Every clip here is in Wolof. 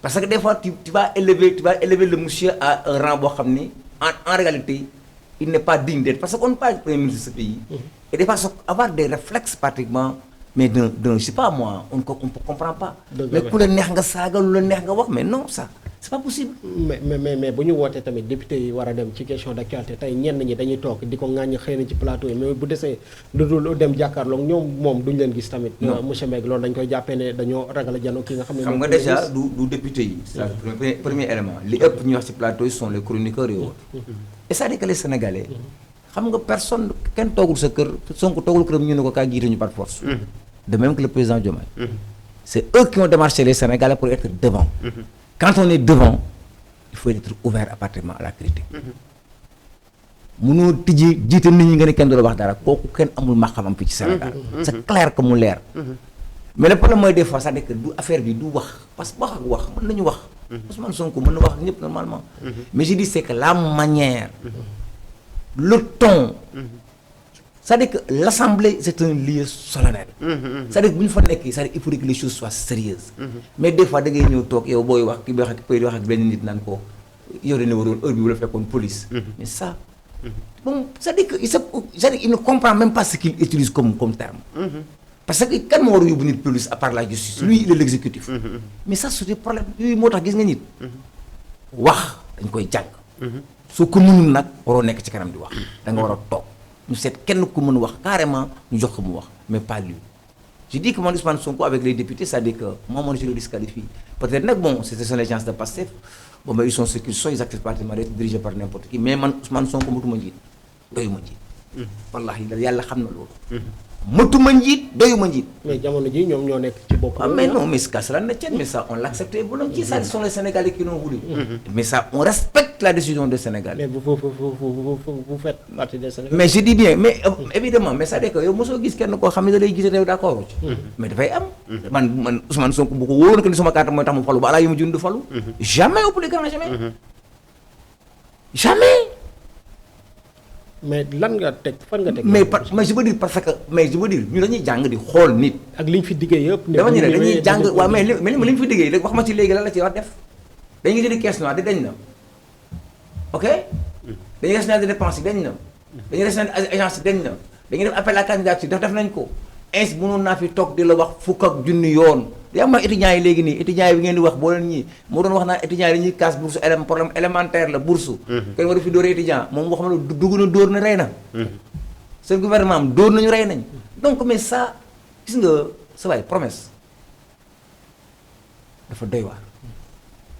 parce que des fois tu vas élever le monsieur à un rang boo xam ni en réalité il n'est pas digne d'être parce qu'on parle du premier ministre de ce pays. Et des fois avoir des réflexes pratiquement mais d'un je sais pas moi on comprend pas. mais ku la neex nga saaga lu la neex nga wax mais non ça c'est pas possible. mais bu ñu wootee tamit député yi war a dem ci question d'actualité tey ñenn ñi dañuy toog di ko ŋàññi xëy na ci plateau yi mais bu desee lu dul dem jàkkaarloog ñoom moom duñ leen gis tamit. monsieur Mbengue loolu dañ koy jàppee ne dañoo ragal a janoo ki nga xam ne. xam nga déjà du député yi. c'est premier élément li ëpp ñuy wax ci plateau yi sont les chroniqueurs et autres. et c'est-à-dire que les Sénégalais. xam nga personne kenn toogul sa kër Sonko toogul këram ñu ne ko kaa jiite ñu par force. de même que le président Diomaye. c'est eux qui ont démarché les Sénégalais pour être devant. Quand on est devant, il faut être ouvert apparemment à la critique. mënoo tijji jiite nit ñi nga ne kenn du la wax dara kooku kenn amul xam-xam fii ci Sénégal. c'est clair que mu leer. mais le problème mooy des fois c'est-à-dire que du affaire bi du wax parce que wax ak wax mën nañu wax. Ousmane Sonko mën na wax ñëpp normalement. mais je dis c'est que la manière. le ton. c'est-à-dire que l'Assemblée c'est un lieu solennel. c'est-à-dire que bu ñu fa nekkee c'est-à-dire il faut que les choses soient sérieuses. mais des fois da ngay ñëw toog yow booy wax ki wax ak benn nit naan ko yow dañu waroon heure bi bu la fekkoon police. mais ça bon c'est-à-dire que il ne comprend même pas ce qu'il utilise comme terme. parce que kan moo war a yóbbu nit police à part la justice. lui il est l'exécutif. mais ça c'est des problèmes yooyu moo tax gis nga nit. wax dañ koy jàng. soo ko mënul nag waroo nekk ci kanam di wax da nga war a toog. ñu seet kenn ku mën wax carrément ñu jox ko mu wax mais pas lui je dis que man Ousmane Sonko avec les députés c'est-à-dire que moi je le disqualifie peut-être nag bon ce sont les gens de Pastef bon mais ils sont ce qu'ils sont ils acceptent pratiquement d'être dirigés par n'importe qui mais man Ousmane Sonko matuma njiit doyuma njiit wallahi yàlla xam na loolu matuma njiit doyuma njiit mais jamono ji ñoom ñoo nekk ci bopp mais non mais ce cas cela ne tient mais ça on l'acceptait volontiers ça ce sont les Sénégalais qui l'ont voulu mais ça on respecte la décision des Sénégalais mais vous faites partie des Sénégalais mais je dis bien mais évidemment mais c'est-à-dire que yow mosoo gis kenn koo xam ne da lay gis yow d'accord ci mais dafay am man Ousmane Sonko bu ko wóoroon que ni sama carte mooy tax mu falu ba alaa yi ma jund falu jamais au plus grand jamais mais lan nga teg fan nga teg. mais je veux dire parce que mais je veux dire ñu dañuy jàng di xool nit. ak liñ fi diggee yëpp. dama ñu ne dañuy jàng waaw mais liñ fi diggee léegi wax ma ci léegi lan la ci war def dañuy jëndi caisse noire di dañ na ok dañuy recenser dépenses yi dañ na dañuy recenser agence yi dañ na dañuy def appel à candidature def nañ ko ins mënoon naa fi toog di la wax fukk ak junni yoon di am na étudiants yi léegi nii étudiants yi bi ngeen di wax boo leen ñii moo doon wax naa étudiants yi dañuy casse bourse problème élémentaire la bourse kenn waru fi dóoree étudiant moom wax ma la dugg na dóor na rey na seen gouvernement am dóor nañu rey nañ donc mais ça gis nga sa waay promesse dafa doy waar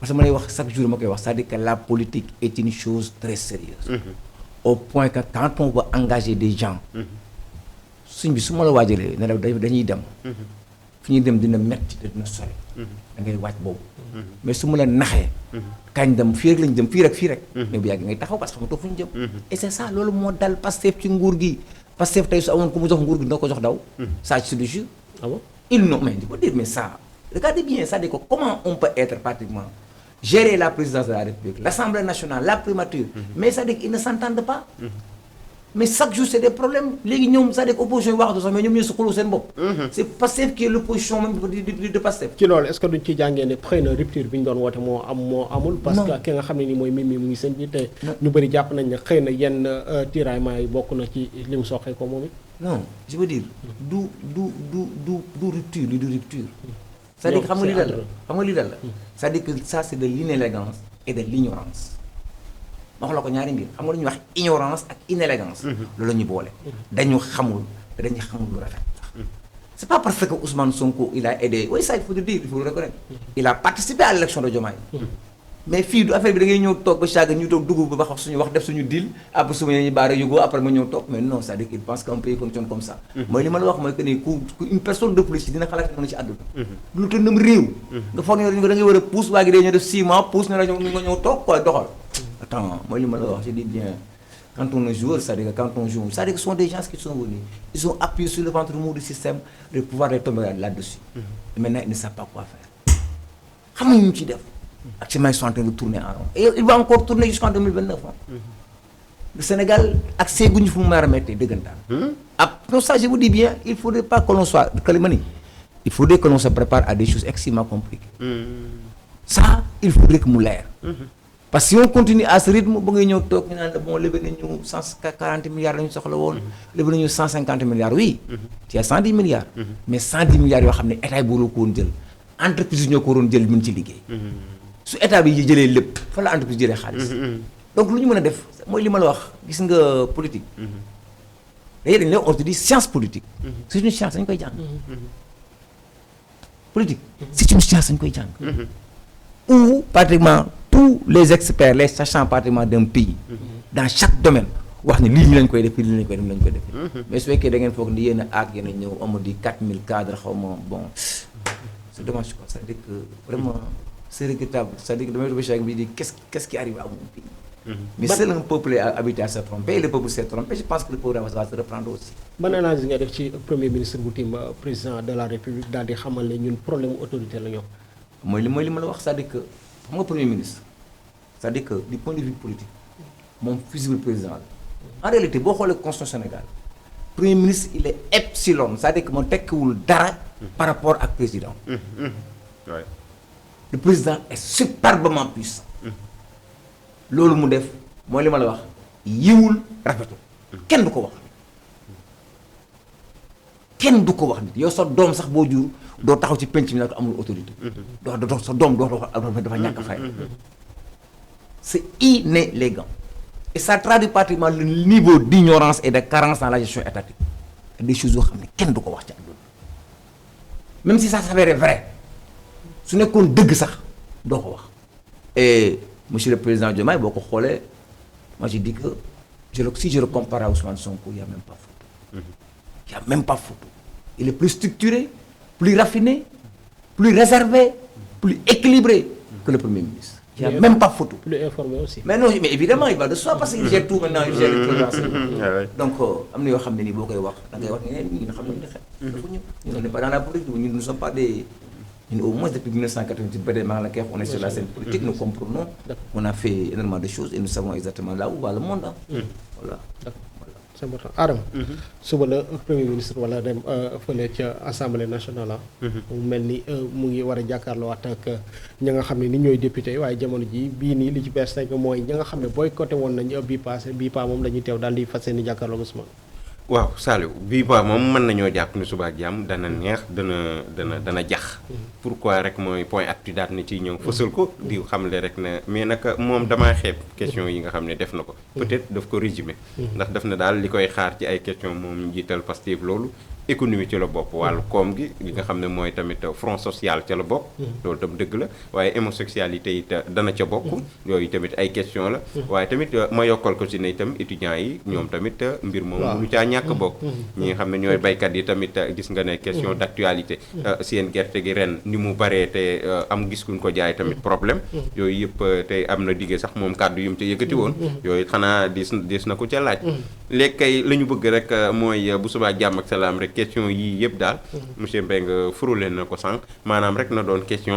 parce que ma lay wax chaque jour ma koy wax c'est-à-dire que la politique est une chose très sérieuse au point que quand on va engager des gens suñ bi su ma la waajalee ne la dañuy dem fi ñuy dem dina metti te dina sori da ngay waaj boobu mais su ma la naxee kañ dem fii rek lañ jëm fii rek mais bu yàgg ngay taxaw parce que xamatoo fu ñu jëm et c'est ça loolu moo dal Pastef ci nguur gi Pastef tey su amoon ku mu jox nguur gi dina ko jox daw ça je te le jure ils n'ont mais je peux dire mais ça regardez bien c'est-à-dire que comment on peut être pratiquement gérer la présidence de la République l'Assemblée nationale la primature mais c'est-à-dire qu'ils ne s'entendent pas mais chaque jour c'est des problèmes léegi ñoom c'est-à-dire que opposition yi waxatu sax mais ñoom ñooy suqaloo seen bopp c'est Pastef qui est l'opposition même de Pastef ci loolu est-ce que duñ ci jàngee ne xëy na rupture bi ñu doon woote moo amul parce que ki nga xam ne ni mooy Mimi mu ngi seen biir te ñu bëri jàpp nañ ne xëy na yenn tiraillement yi bokk na ci li mu soxee ko moom it non je veux dire du rupture li du rupture c'est-à-dire que xam nga lii dal la c'est-à-dire que ça c'est de l'inélégance et de l'ignorance ma wax la ko ñaari mbir xam nga lu ñuy wax ignorance ak inélégance loolu la ñuy boole dañu xamul te dañu xamul lu rafet c'est pas parce que Ousmane Sonko il a aidé oui ça il faut le dire il faut le reconnaître il a participé à l'élection de Diomaye mais fii du affaire bi da ngay ñëw toog ba chaque ñu toog dugub ba wax suñu wax def suñu deal après su ma ñu baara yóbboo après ma ñëw toog mais non c'est-à-dire qu'il pense qu'un pays fonctionne comme ça mooy li ma la wax mooy que ni ku une personne de politique dina xalaat mën na ci àdduna lu tëndam réew nga foog ne da ngay war a pousse waa gi dee ñu def 6 mois pousse ne la nga ñëw toog quoi doxal attends mooy li ma la wax je dis bien quand on est joueur c'est-à-dire que quand on joue c'est-à-dire que ce sont des gens qui sont venus ils ont appuyé sur le ventre mou du système de pouvoir les tomber là-dessus et maintenant ils ne savent pas quoi faire xam nga ñu ciy def actuellement ils sont en train de tourner en rond et il va encore tourner jusqu'en 2029 le Sénégal accès guñu fu mu mën a metti dëggantaan non ça je vous dis bien il faudrait pas que l'on soit kalimani il faudrait que l'on se prépare à des choses extrêmement compliquées ça il faudrait que mu leer. parce que si on continue à ce rythme ba ngay ñëw toog ñu naan la bon levé nañu 140 milliards la ñu soxla woon. levé nañu 150 milliards oui. ci 110 milliards. mais 110 milliards yoo xam ne état bi waroo ko woon jël entreprise yi ñoo ko waroon jël mën ci liggéey. su état bi jëlee lépp fa la entreprise jëlee xaalis. donc lu ñu mën a def mooy li ma la wax gis nga politique. d'ailleurs dañu lay on te dit science politique. c'est une science dañu koy jàng. politique c'est une science dañu koy jàng. où pratiquement tous les experts les sachants pratiquement d'un pays. dans chaque domaine wax ne lii ñu lañ koy def lii lañ koy def lañ koy def. mais su fekkee da ngeen foog ni yéen a aag yéen a ñëw on me dit 4000 cadres xaw ma bon c'est dommage quoi c'est-à-dire que vraiment c'est regrettable c'est-à-dire que damay réfléchir ak bi di qu'est-ce qui arrive à mon pays. mais seul un peuple est habitué à se tromper et le peuple s'est trompé je pense que le peuple va se reprendre aussi. ban analyse nga def ci premier ministre bu tiim président de la république daal di xamal ne ñun problème autorité la ñu am. mooy li ma la wax c'est-à-dire que xam nga premier ministre c'est-à-dire que du point de vue politique moom fusible président la en réalité boo xoolee constitution Sénégal premier ministre il est epsilon c'est-à-dire que moom tekkiwul dara par rapport ak président. le président est superbement puissant. loolu mu def mooy li ma la wax yiwul rafetul kenn du ko wax kenn du ko wax nit yow sa doom sax boo jur doo taxaw ci penc mi nag amul autorité. doo sa doom doo dafa ñàkk fay. c'est inélégant et ça traduit pratiquement le niveau d'ignorance et de carence dans la gestion étatique des choses yoo xam ne kenn du ko wax ci àdduna même si ça s'avérait vrai su nekkoon dëgg sax doo ko wax et monsieur le président Diomaye boo ko xoolee moi je dis que si je le compare à Ousmane Sonko il y a même pas photo. Il y a même pas photo. Il est plus structuré, plus raffiné, plus réservé, plus équilibré que le premier ministre. Il n'y a même pas photo. Plus informé aussi. Mais non, mais évidemment, il va de soi parce qu'il gère tout maintenant, il gère le renseignement. Donc, am na yoo xam ne nii boo koy wax da ngay wax ne ñi nga xam ne ñu xel. dafa ñëw on n'est pas dans la politique, nous ne sommes pas des. Au moins depuis 1988, on est sur la scène politique, nous comprenons, on a fait énormément de choses et nous savons exactement là où va le monde. Voilà. C'est important Adama. suba la premier ministre wala dem fële ca assemblée nationale mu mel ni mu ngi war a jàkkaarloo ak ña nga xam ne ni ñooy député waaye jamono ji bii nii li ci bees rek mooy ña nga xam ne boycotté woon nañu bii paa moom dañuy teew daal di fas yéene jàkkaarloo Ousmane. waaw Saliou bii ba moom mën nañoo jàpp ni suba ak jàmm dana neex dana jax pourquoi rek mooy point actu daat na ciy ñëw fësal ko di xamle rek ne mais nag moom damaa xeeb question yi nga xam ne def na ko peut-être daf ko résumer ndax daf na daal li koy xaar ci ay question moom njiital Pastef loolu économie ci la bopp wàllu koom gi li nga xam ne mooy tamit front social ca la bokk loolu tam dëgg la waaye homosexualité it dana ca bokk yooyu tamit ay question la waaye tamit ma yokkal ko ci ne itam étudiants yi ñoom tamit mbir moom mënu caa ñàkk bokk ñi nga xam ne ñooy baykat yi tamit gis nga ne question d'actualité seen gerte gi ren ni mu baree te am gis kuñ ko jaay tamit problème yooyu yëpp te am na diggee sax moom kàddu yu mu ca yëkkati woon yooyu xanaa dis na ko ca laaj léegi kay la ñu bëgg rek mooy bu subaa jàmm ak salaam rek question yii yëpp daal monsieur Mbengue furule na ko sànq maanaam rek na doon question